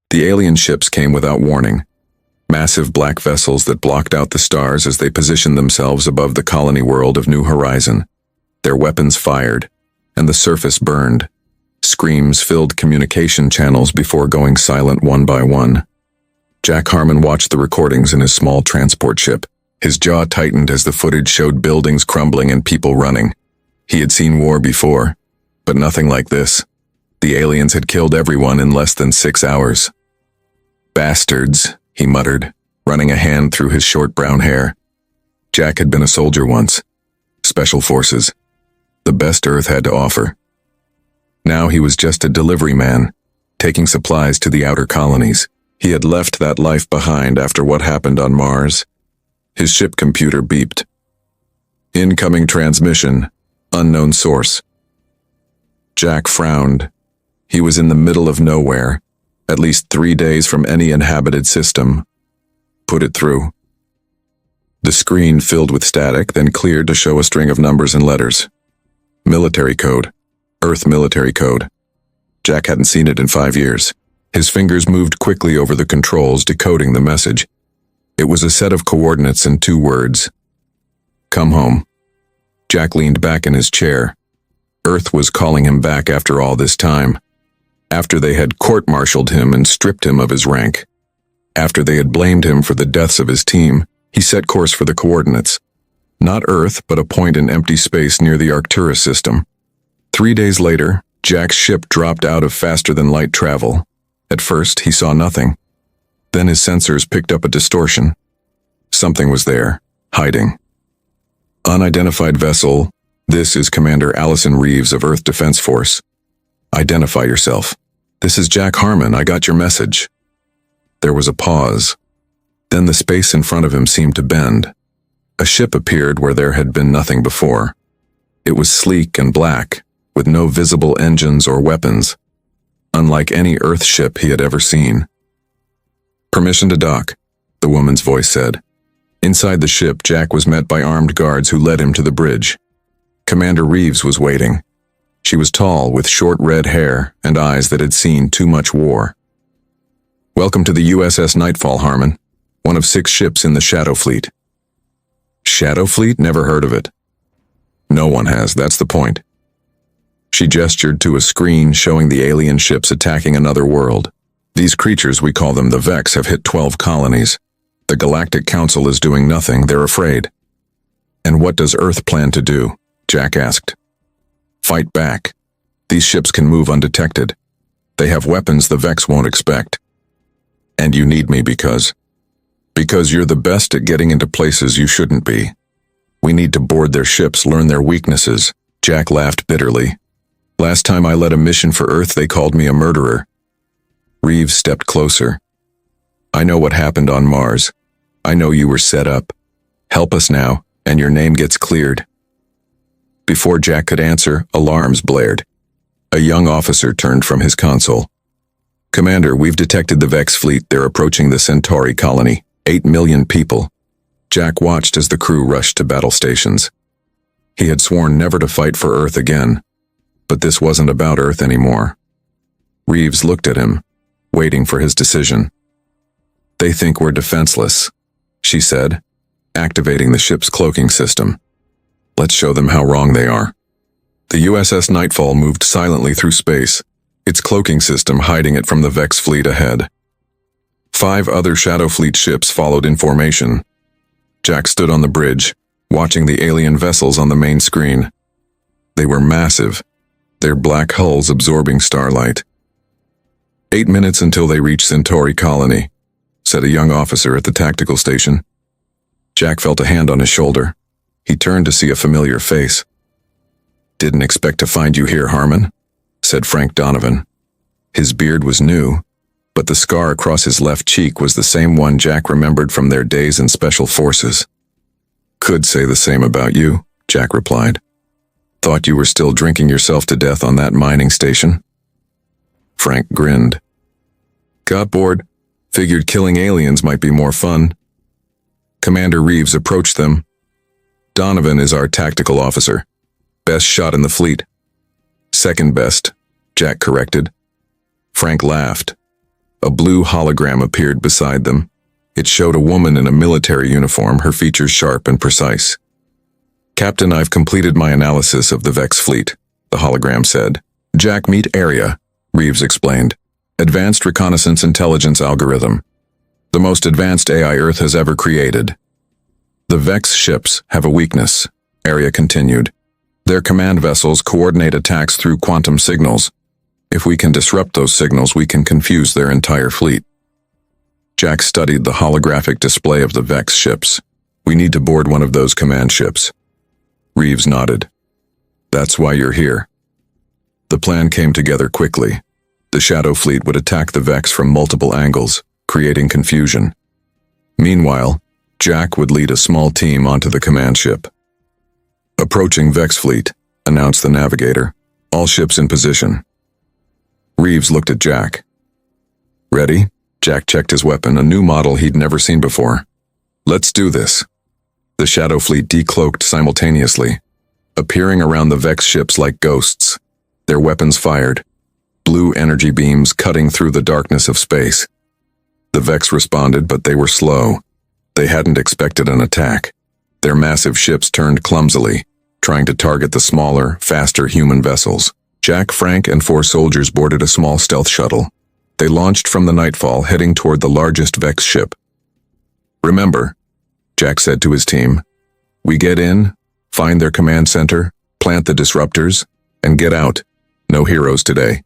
The alien ships came without warning. Massive black vessels that blocked out the stars as they positioned themselves above the colony world of New Horizon. Their weapons fired, and the surface burned. Screams filled communication channels before going silent one by one. Jack Harmon watched the recordings in his small transport ship. His jaw tightened as the footage showed buildings crumbling and people running. He had seen war before, but nothing like this. The aliens had killed everyone in less than 6 hours. "Bastards," he muttered, running a hand through his short brown hair. Jack had been a soldier once. Special forces. The best Earth had to offer. Now he was just a delivery man, taking supplies to the outer colonies. He had left that life behind after what happened on Mars. His ship computer beeped. "Incoming transmission. Unknown source." Jack frowned. He was in the middle of nowhere, at least 3 days from any inhabited system. Put it through. The screen filled with static, then cleared to show a string of numbers and letters. Military code. Earth military code. Jack hadn't seen it in 5 years. His fingers moved quickly over the controls, decoding the message. It was a set of coordinates and 2 words. "Come home." Jack leaned back in his chair. Earth was calling him back after all this time. After they had court-martialed him and stripped him of his rank. After they had blamed him for the deaths of his team, he set course for the coordinates. Not Earth, but a point in empty space near the Arcturus system. 3 days later, Jack's ship dropped out of faster-than-light travel. At first, he saw nothing. Then his sensors picked up a distortion. Something was there, hiding. "Unidentified vessel. This is Commander Allison Reeves of Earth Defense Force. Identify yourself." "This is Jack Harmon. I got your message." There was a pause. Then the space in front of him seemed to bend. A ship appeared where there had been nothing before. It was sleek and black, with no visible engines or weapons, unlike any Earth ship he had ever seen. "Permission to dock," the woman's voice said. Inside the ship, Jack was met by armed guards who led him to the bridge. Commander Reeves was waiting. She was tall, with short red hair and eyes that had seen too much war. "Welcome to the USS Nightfall, Harmon, one of 6 ships in the Shadow Fleet." "Shadow Fleet? Never heard of it." "No one has, that's the point." She gestured to a screen showing the alien ships attacking another world. "These creatures, we call them the Vex, have hit 12 colonies. The Galactic Council is doing nothing, they're afraid." "And what does Earth plan to do?" Jack asked. "Fight back. These ships can move undetected. They have weapons the Vex won't expect. And you need me because you're the best at getting into places you shouldn't be. We need to board their ships, learn their weaknesses." Jack laughed bitterly. "Last time I led a mission for Earth, they called me a murderer." Reeves stepped closer. "I know what happened on Mars. I know you were set up. Help us now, and your name gets cleared." Before Jack could answer, alarms blared. A young officer turned from his console. "Commander, we've detected the Vex fleet. They're approaching the Centauri colony. 8 million people." Jack watched as the crew rushed to battle stations. He had sworn never to fight for Earth again. But this wasn't about Earth anymore. Reeves looked at him, waiting for his decision. "They think we're defenseless," she said, activating the ship's cloaking system. "Let's show them how wrong they are." The USS Nightfall moved silently through space, its cloaking system hiding it from the Vex fleet ahead. 5 other Shadow Fleet ships followed in formation. Jack stood on the bridge, watching the alien vessels on the main screen. They were massive, their black hulls absorbing starlight. 8 minutes until they reached Centauri colony, said a young officer at the tactical station. Jack felt a hand on his shoulder. He turned to see a familiar face. "Didn't expect to find you here, Harmon," said Frank Donovan. His beard was new, but the scar across his left cheek was the same one Jack remembered from their days in Special Forces. "Could say the same about you," Jack replied. "Thought you were still drinking yourself to death on that mining station?" Frank grinned. "Got bored. Figured killing aliens might be more fun." Commander Reeves approached them. "Donovan is our tactical officer. Best shot in the fleet." "Second best," Jack corrected. Frank laughed. A blue hologram appeared beside them. It showed a woman in a military uniform, her features sharp and precise. "Captain, I've completed my analysis of the Vex fleet," the hologram said. "Jack, meet area," Reeves explained. "Advanced Reconnaissance Intelligence Algorithm. The most advanced AI Earth has ever created." "The Vex ships have a weakness," Area continued. "Their command vessels coordinate attacks through quantum signals. If we can disrupt those signals, we can confuse their entire fleet." Jack studied the holographic display of the Vex ships. "We need to board one of those command ships." Reeves nodded. "That's why you're here." The plan came together quickly. The Shadow Fleet would attack the Vex from multiple angles, creating confusion. Meanwhile, Jack would lead a small team onto the command ship. "Approaching Vex Fleet," announced the navigator. "All ships in position." Reeves looked at Jack. "Ready?" Jack checked his weapon, a new model he'd never seen before. "Let's do this." The Shadow Fleet decloaked simultaneously, appearing around the Vex ships like ghosts. Their weapons fired, blue energy beams cutting through the darkness of space. The Vex responded, but they were slow. They hadn't expected an attack. Their massive ships turned clumsily, trying to target the smaller, faster human vessels. Jack, Frank, and 4 soldiers boarded a small stealth shuttle. They launched from the nightfall, heading toward the largest Vex ship. "Remember," Jack said to his team, "we get in, find their command center, plant the disruptors, and get out. No heroes today."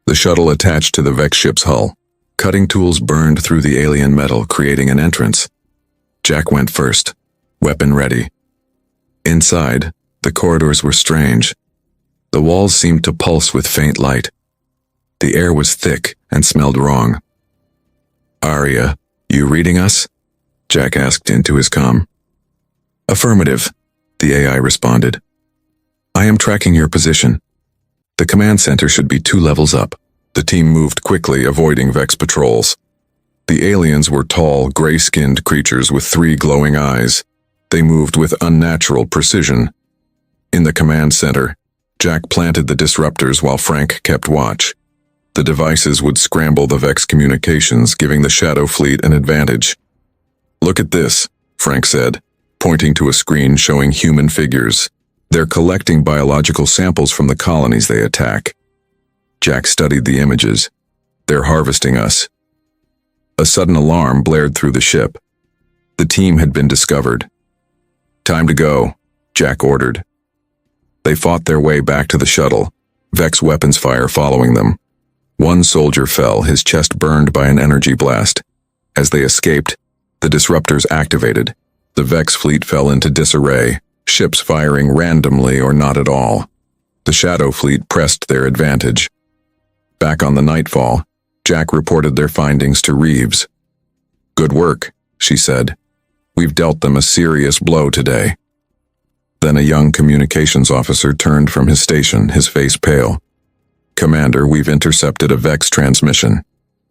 The shuttle attached to the Vex ship's hull. Cutting tools burned through the alien metal, creating an entrance. Jack went first, weapon ready. Inside, the corridors were strange. The walls seemed to pulse with faint light. The air was thick and smelled wrong. "Arya, you reading us?" Jack asked into his comm. "Affirmative," the AI responded. "I am tracking your position. The command center should be 2 levels up." The team moved quickly, avoiding Vex patrols. The aliens were tall, gray-skinned creatures with 3 glowing eyes. They moved with unnatural precision. In the command center, Jack planted the disruptors while Frank kept watch. The devices would scramble the Vex communications, giving the Shadow Fleet an advantage. "Look at this," Frank said, pointing to a screen showing human figures. "They're collecting biological samples from the colonies they attack." Jack studied the images. "They're harvesting us." A sudden alarm blared through the ship. The team had been discovered. "Time to go," Jack ordered. They fought their way back to the shuttle, Vex weapons fire following them. One soldier fell, his chest burned by an energy blast. As they escaped, the disruptors activated. The Vex fleet fell into disarray, ships firing randomly or not at all. The Shadow Fleet pressed their advantage. Back on the Nightfall, Jack reported their findings to Reeves. "Good work," she said. "We've dealt them a serious blow today." Then a young communications officer turned from his station, his face pale. "Commander, we've intercepted a Vex transmission.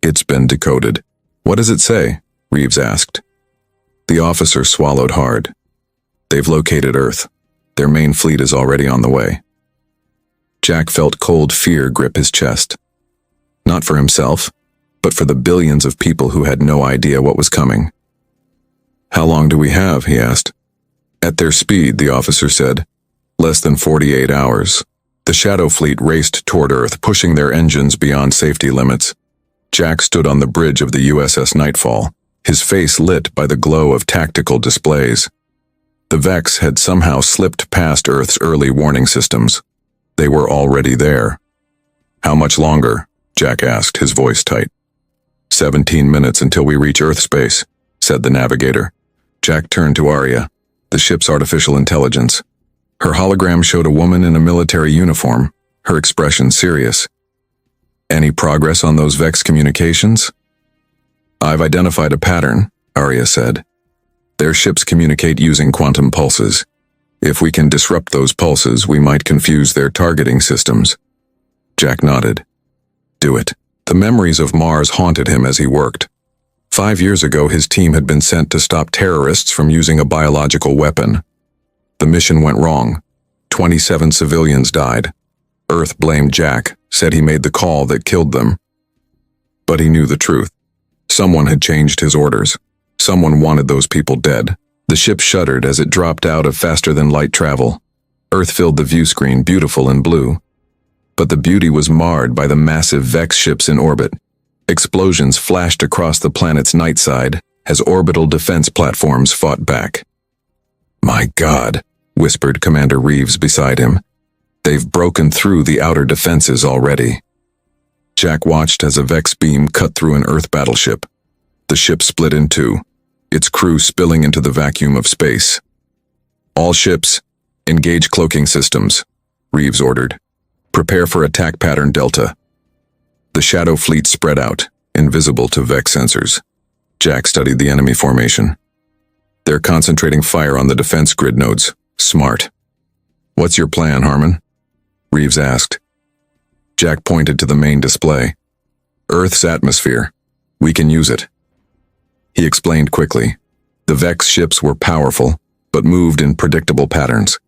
It's been decoded." "What does it say?" Reeves asked. The officer swallowed hard. "They've located Earth. Their main fleet is already on the way." Jack felt cold fear grip his chest. Not for himself, but for the billions of people who had no idea what was coming. "How long do we have?" he asked. "At their speed," the officer said. "Less than 48 hours." The Shadow Fleet raced toward Earth, pushing their engines beyond safety limits. Jack stood on the bridge of the USS Nightfall, his face lit by the glow of tactical displays. The Vex had somehow slipped past Earth's early warning systems. They were already there. "How much longer?" Jack asked, his voice tight. 17 minutes until we reach Earth space," said the navigator. Jack turned to Arya, the ship's artificial intelligence. Her hologram showed a woman in a military uniform, her expression serious. "Any progress on those Vex communications?" "I've identified a pattern," Arya said. "Their ships communicate using quantum pulses. If we can disrupt those pulses, we might confuse their targeting systems." Jack nodded. "Do it." The memories of Mars haunted him as he worked. 5 years ago, his team had been sent to stop terrorists from using a biological weapon. The mission went wrong. 27 civilians died. Earth blamed Jack, said he made the call that killed them. But he knew the truth. Someone had changed his orders. Someone wanted those people dead. The ship shuddered as it dropped out of faster-than-light travel. Earth filled the view screen, beautiful and blue. But the beauty was marred by the massive Vex ships in orbit. Explosions flashed across the planet's night side as orbital defense platforms fought back. "My God," whispered Commander Reeves beside him. "They've broken through the outer defenses already." Jack watched as a Vex beam cut through an Earth battleship. The ship split in two, its crew spilling into the vacuum of space. "All ships, engage cloaking systems," Reeves ordered. "Prepare for attack pattern Delta." The Shadow Fleet spread out, invisible to Vex sensors. Jack studied the enemy formation. "They're concentrating fire on the defense grid nodes. Smart." "What's your plan, Harmon?" Reeves asked. Jack pointed to the main display. "Earth's atmosphere. We can use it." He explained quickly. The Vex ships were powerful, but moved in predictable patterns.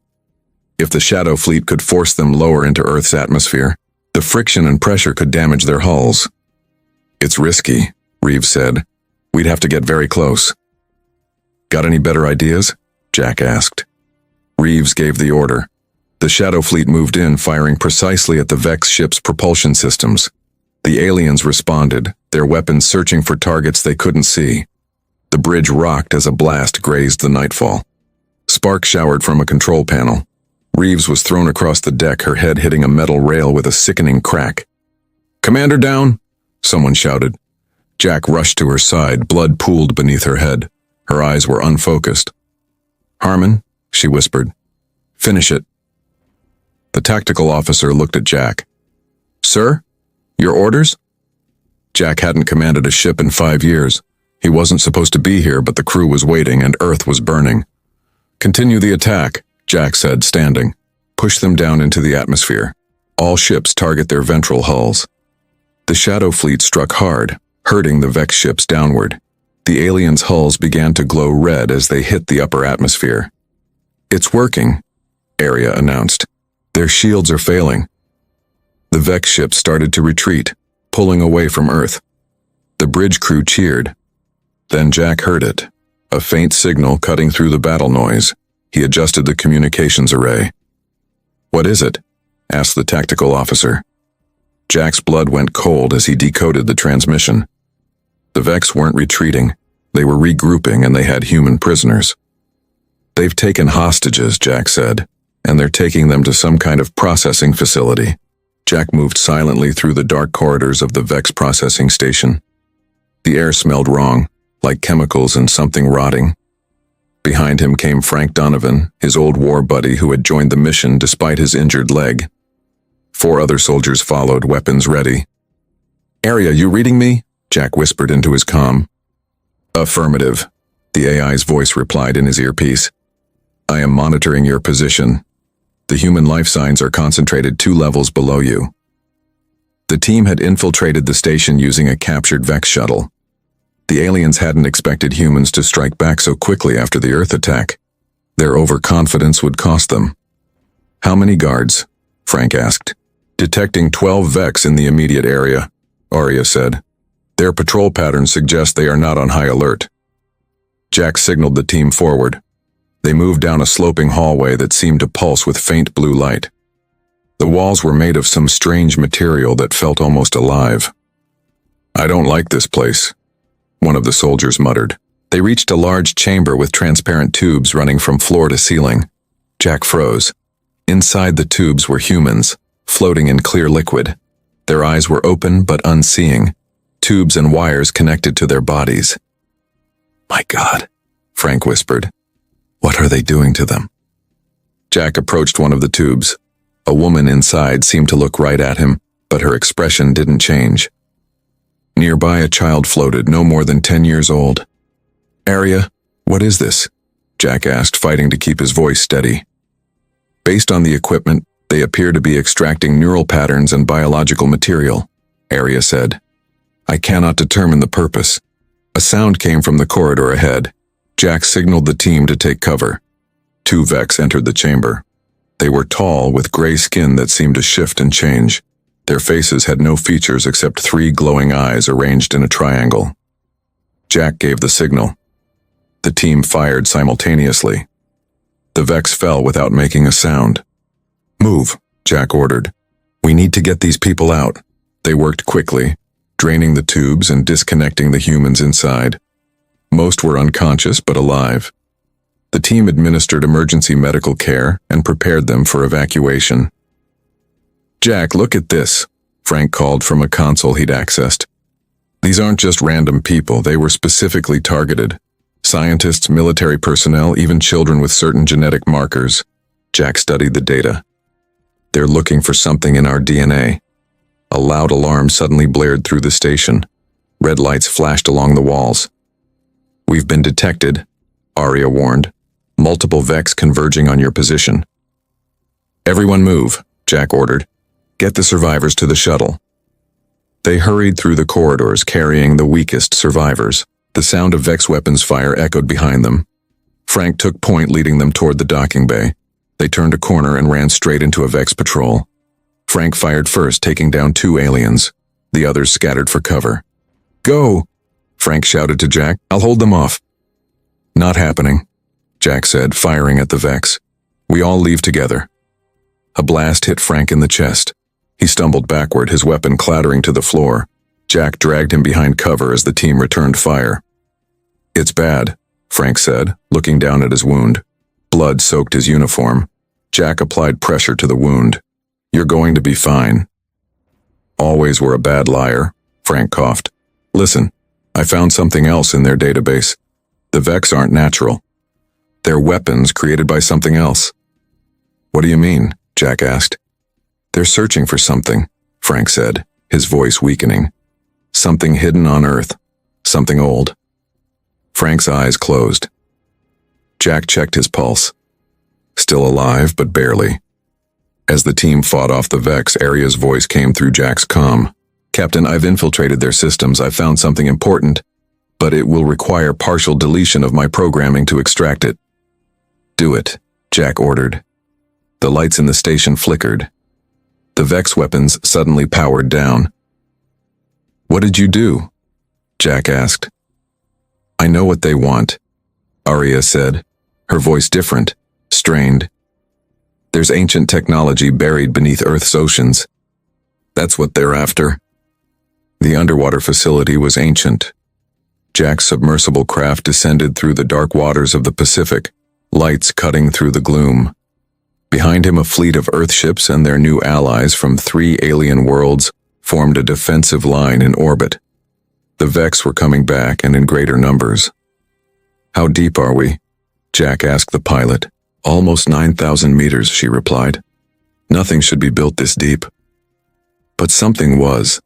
If the Shadow Fleet could force them lower into Earth's atmosphere, the friction and pressure could damage their hulls. "It's risky," Reeves said. "We'd have to get very close." "Got any better ideas?" Jack asked. Reeves gave the order. The Shadow Fleet moved in, firing precisely at the Vex ship's propulsion systems. The aliens responded, their weapons searching for targets they couldn't see. The bridge rocked as a blast grazed the nightfall. Sparks showered from a control panel. Reeves was thrown across the deck, her head hitting a metal rail with a sickening crack. "Commander down!" someone shouted. Jack rushed to her side, blood pooled beneath her head. Her eyes were unfocused. "Harmon," she whispered. "Finish it." The tactical officer looked at Jack. "Sir? Your orders?" Jack hadn't commanded a ship in 5 years. He wasn't supposed to be here, but the crew was waiting and Earth was burning. "Continue the attack," Jack said, standing. "Push them down into the atmosphere. All ships target their ventral hulls." The Shadow Fleet struck hard, hurting the Vex ships downward. The aliens' hulls began to glow red as they hit the upper atmosphere. "It's working," Area announced. "Their shields are failing." The Vex ships started to retreat, pulling away from Earth. The bridge crew cheered. Then Jack heard it, a faint signal cutting through the battle noise. He adjusted the communications array. "What is it?" asked the tactical officer. Jack's blood went cold as he decoded the transmission. The Vex weren't retreating. They were regrouping, and they had human prisoners. "They've taken hostages," Jack said, "and they're taking them to some kind of processing facility." Jack moved silently through the dark corridors of the Vex processing station. The air smelled wrong, like chemicals and something rotting. Behind him came Frank Donovan, his old war buddy who had joined the mission despite his injured leg. 4 other soldiers followed, weapons ready. "Area, you reading me?" Jack whispered into his comm. "Affirmative," the AI's voice replied in his earpiece. "I am monitoring your position. The human life signs are concentrated 2 levels below you." The team had infiltrated the station using a captured Vex shuttle. The aliens hadn't expected humans to strike back so quickly after the Earth attack. Their overconfidence would cost them. "How many guards?" Frank asked. "Detecting 12 Vex in the immediate area," Arya said. "Their patrol patterns suggest they are not on high alert." Jack signaled the team forward. They moved down a sloping hallway that seemed to pulse with faint blue light. The walls were made of some strange material that felt almost alive. "I don't like this place," one of the soldiers muttered. They reached a large chamber with transparent tubes running from floor to ceiling. Jack froze. Inside the tubes were humans, floating in clear liquid. Their eyes were open but unseeing, tubes and wires connected to their bodies. "My God," Frank whispered. "What are they doing to them?" Jack approached one of the tubes. A woman inside seemed to look right at him, but her expression didn't change. Nearby, a child floated, no more than 10 years old. "Arya, what is this?" Jack asked, fighting to keep his voice steady. "Based on the equipment, they appear to be extracting neural patterns and biological material," Arya said. "I cannot determine the purpose." A sound came from the corridor ahead. Jack signaled the team to take cover. 2 Vex entered the chamber. They were tall, with gray skin that seemed to shift and change. Their faces had no features except 3 glowing eyes arranged in a triangle. Jack gave the signal. The team fired simultaneously. The Vex fell without making a sound. "Move," Jack ordered. "We need to get these people out." They worked quickly, draining the tubes and disconnecting the humans inside. Most were unconscious but alive. The team administered emergency medical care and prepared them for evacuation. "Jack, look at this," Frank called from a console he'd accessed. "These aren't just random people, they were specifically targeted. Scientists, military personnel, even children with certain genetic markers." Jack studied the data. "They're looking for something in our DNA." A loud alarm suddenly blared through the station. Red lights flashed along the walls. "We've been detected," Arya warned. "Multiple Vex converging on your position." "Everyone move," Jack ordered. "Get the survivors to the shuttle." They hurried through the corridors carrying the weakest survivors. The sound of Vex weapons fire echoed behind them. Frank took point, leading them toward the docking bay. They turned a corner and ran straight into a Vex patrol. Frank fired first, taking down 2 aliens. The others scattered for cover. "Go!" Frank shouted to Jack. "I'll hold them off." "Not happening," Jack said, firing at the Vex. "We all leave together." A blast hit Frank in the chest. He stumbled backward, his weapon clattering to the floor. Jack dragged him behind cover as the team returned fire. "It's bad," Frank said, looking down at his wound. Blood soaked his uniform. Jack applied pressure to the wound. "You're going to be fine." "Always were a bad liar," Frank coughed. "Listen, I found something else in their database. The Vex aren't natural. They're weapons created by something else." "What do you mean?" Jack asked. "They're searching for something," Frank said, his voice weakening. "Something hidden on Earth. Something old." Frank's eyes closed. Jack checked his pulse. Still alive, but barely. As the team fought off the Vex, Arya's voice came through Jack's comm. "Captain, I've infiltrated their systems. I've found something important, but it will require partial deletion of my programming to extract it." "Do it," Jack ordered. The lights in the station flickered. The Vex weapons suddenly powered down. "What did you do?" Jack asked. "I know what they want," Arya said, her voice different, strained. "There's ancient technology buried beneath Earth's oceans. That's what they're after." The underwater facility was ancient. Jack's submersible craft descended through the dark waters of the Pacific, lights cutting through the gloom. Behind him, a fleet of Earth ships and their new allies from 3 alien worlds formed a defensive line in orbit. The Vex were coming back and in greater numbers. "How deep are we?" Jack asked the pilot. "Almost 9,000 meters," she replied. "Nothing should be built this deep." But something was.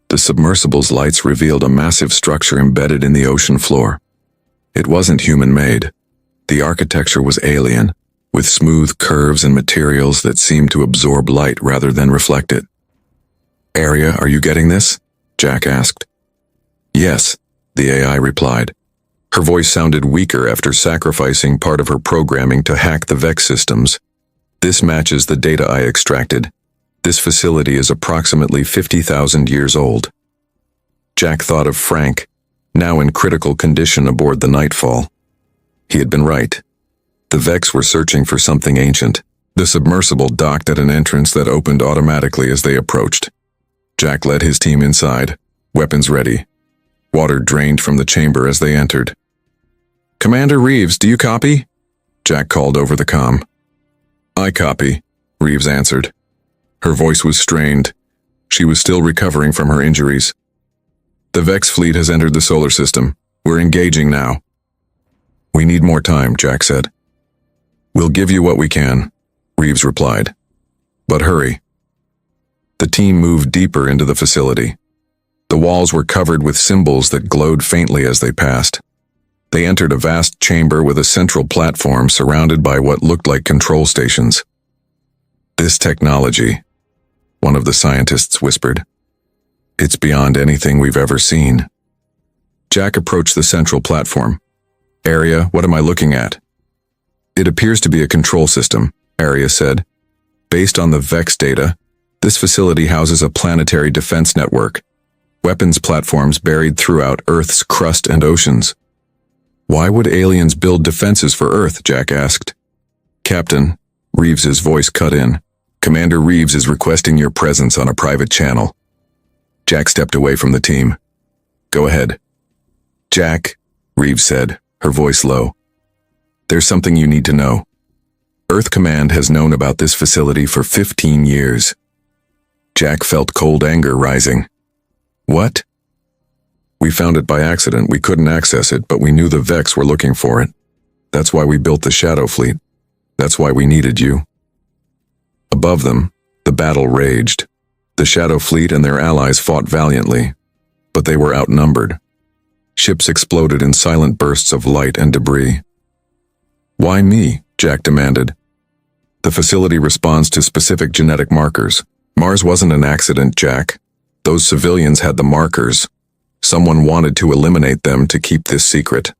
The submersible's lights revealed a massive structure embedded in the ocean floor. It wasn't human-made. The architecture was alien, with smooth curves and materials that seemed to absorb light rather than reflect it. "Arya, are you getting this?" Jack asked. "Yes," the AI replied. Her voice sounded weaker after sacrificing part of her programming to hack the Vex systems. "This matches the data I extracted. This facility is approximately 50,000 years old." Jack thought of Frank, now in critical condition aboard the Nightfall. He had been right. The Vex were searching for something ancient. The submersible docked at an entrance that opened automatically as they approached. Jack led his team inside, weapons ready. Water drained from the chamber as they entered. "Commander Reeves, do you copy?" Jack called over the comm. "I copy," Reeves answered. Her voice was strained. She was still recovering from her injuries. "The Vex fleet has entered the solar system. We're engaging now." "We need more time," Jack said. "We'll give you what we can," Reeves replied. "But hurry." The team moved deeper into the facility. The walls were covered with symbols that glowed faintly as they passed. They entered a vast chamber with a central platform surrounded by what looked like control stations. "This technology," one of the scientists whispered. "It's beyond anything we've ever seen." Jack approached the central platform. "Arya, what am I looking at?" "It appears to be a control system," Arya said. "Based on the Vex data, This facility houses a planetary defense network, weapons platforms buried throughout Earth's crust and oceans. Why would aliens build defenses for Earth? Jack asked. Captain, Reeves's voice cut in. Commander Reeves is requesting your presence on a private channel. Jack stepped away from the team. Go ahead. Jack, Reeves said, her voice low. There's something you need to know. Earth Command has known about this facility for 15 years. Jack felt cold anger rising. What? We found it by accident. We couldn't access it, but we knew the Vex were looking for it. That's why we built the Shadow Fleet. That's why we needed you. Above them, the battle raged. The Shadow Fleet and their allies fought valiantly, but they were outnumbered. Ships exploded in silent bursts of light and debris. Why me? Jack demanded. The facility responds to specific genetic markers. Mars wasn't an accident, Jack. Those civilians had the markers. Someone wanted to eliminate them to keep this secret.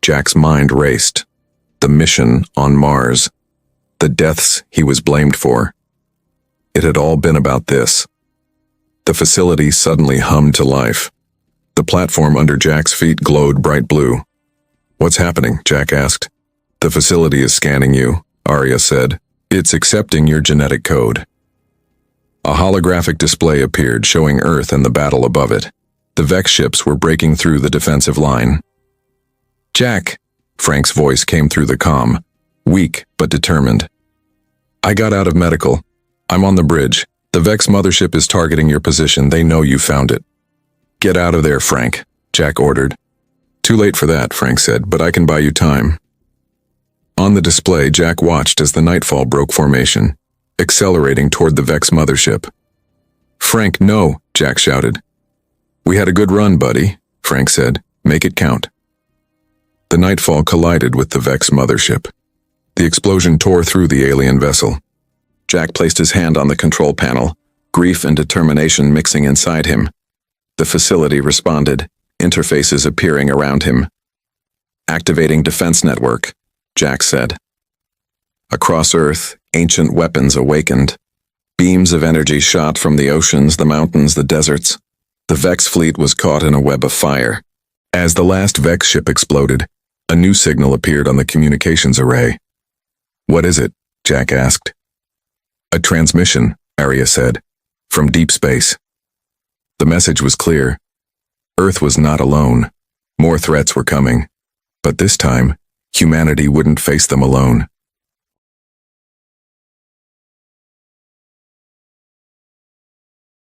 Jack's mind raced. The mission on Mars. The deaths he was blamed for. It had all been about this. The facility suddenly hummed to life. The platform under Jack's feet glowed bright blue. What's happening? Jack asked. The facility is scanning you, Arya said. It's accepting your genetic code. A holographic display appeared showing Earth and the battle above it. The Vex ships were breaking through the defensive line. Jack, Frank's voice came through the comm, weak but determined. I got out of medical. I'm on the bridge. The Vex mothership is targeting your position. They know you found it. Get out of there, Frank, Jack ordered. Too late for that, Frank said, but I can buy you time. On the display, Jack watched as the Nightfall broke formation, accelerating toward the Vex mothership. Frank, no, Jack shouted. We had a good run, buddy, Frank said. Make it count. The Nightfall collided with the Vex mothership. The explosion tore through the alien vessel. Jack placed his hand on the control panel, grief and determination mixing inside him. The facility responded, interfaces appearing around him. Activating defense network, Jack said. Across Earth, ancient weapons awakened. Beams of energy shot from the oceans, the mountains, the deserts. The Vex fleet was caught in a web of fire. As the last Vex ship exploded, a new signal appeared on the communications array. What is it? Jack asked. A transmission, Arya said, from deep space. The message was clear. Earth was not alone. More threats were coming. But this time, humanity wouldn't face them alone.